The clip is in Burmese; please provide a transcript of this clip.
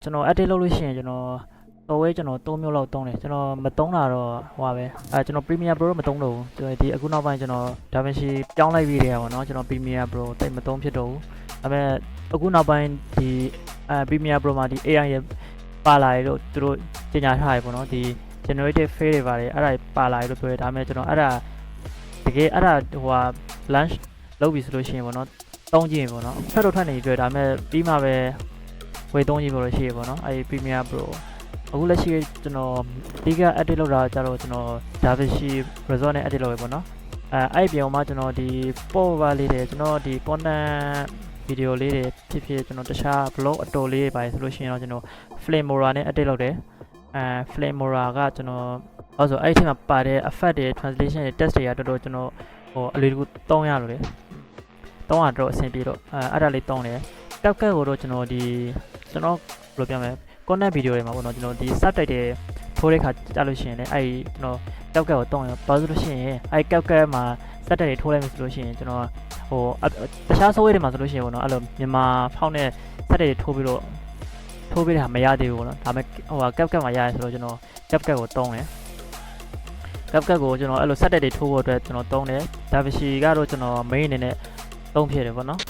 ကျွန်တော် edit လုပ်လို့ရှိရင်ကျွန်တော်တော်ဝဲကျွန်တော်3မျိုးလောက်သုံးတယ်ကျွန်တော်မသုံးတာတော့ဟိုပါပဲကျွန်တော် Premiere Pro မသုံးတော့ဘူးကျွန်တော်ဒီအခုနောက်ပိုင်းကျွန်တော် DaVinci ပြောင်းလိုက်ပြီးတယ်ပေါ့နော်ကျွန်တော် Premiere Pro တိတ်မသုံးဖြစ်တော့ဘူးဒါပေမဲ့အခုနောက်ပိုင်းဒီ Premiere Pro မှာဒီ AI ရဲ့ပါလာရလို့သူတို့ကြေညာထားရပေါ့နော်ဒီ generative face တွေပါတယ်အဲ့ဒါပါလာရလို့ပြောတယ်ဒါပေမဲ့ကျွန်တော်အဲ့ဒါတကယ်အဲ့ဒါဟိုဟာ launch လုပ်ပြီဆိုလို့ရှိရင်ပေါ့နော်သုံးကြည့်ရင်ပေါ့နော်ဖက်တော့ထွက်နေပြီတွေ့ဒါပေမဲ့ပြီးမှပဲဝေသုံးကြည့်ဖို့လို့ရှိရပေါ့နော်အဲ့ဒီ Premiere Pro အခုလက်ရှိကျွန်တော်ဒီက edit လုပ်တာကြတော့ကျွန်တော် DaVinci Resolve နဲ့ edit လုပ်ရပေါ့နော်အဲ့ဒီပြောင်းမှာကျွန်တော်ဒီ power လေးတွေကျွန်တော်ဒီ content video လေးတွေဖြစ်ဖြစ်ကျွန်တော်တခြား blog အတော်လေးတွေပါဆိုလို့ရှိရင်တော့ကျွန်တော် Filmora နဲ့ edit လုပ်တယ်Filmora ကကျွန်တော်အဲ့ဆိုအဲ့ဒီထဲမှာပါတဲ့ effect တွေ translation တွေ text တွေကတော်တော်ကျွန်တော်ဟိုအလေးတကူသုံးရလို့လေသုံးရတော့အဆင်ပြေတော့အဲ့ဒါလေးသုံးတယ် CapCut ကိုတော့ကျွန်တော်ဒီကျွန်တော်ဘယ်လိုပြောမလဲ content video တွေမှာပေါ့နော်ကျွန်တော်ဒီ subtitle ထိုးတဲ့ခါကြားလို့ရှိရင်လည်းအဲ့ဒီကျွန်တော် CapCut ကိုတုံးရပါဆိုလို့ရှိရင်အဲ့ CapCut မှာ subtitle တွေထိုးလိုက်မယ်ဆိုလို့ရှိရင်ကျွန်တော်ဟိုတခြား software တွေမှာဆိုလို့ရှိရင်ပေါ့နော်အဲ့လိုမြန်မာဖောက်နဲ့ subtitle တွေထိုးပြီးတော့ထိုးပေးတာမရသေးဘူးပေါ့နော်ဒါပေမဲ့ဟိုဟာ CapCut မှာရတယ်ဆိုတော့ကျွန်တော် CapCut ကိုတုံးတယ် CapCut ကိုကျွန်တော်အဲ့လို subtitle တွေထိုးဖို့အတွက်ကျွန်တော်တုံးတယ် DaVinci ကတော့ကျွန်တော် main အနေနဲ့သုံးဖြစ်တယ်ပေါ့နော်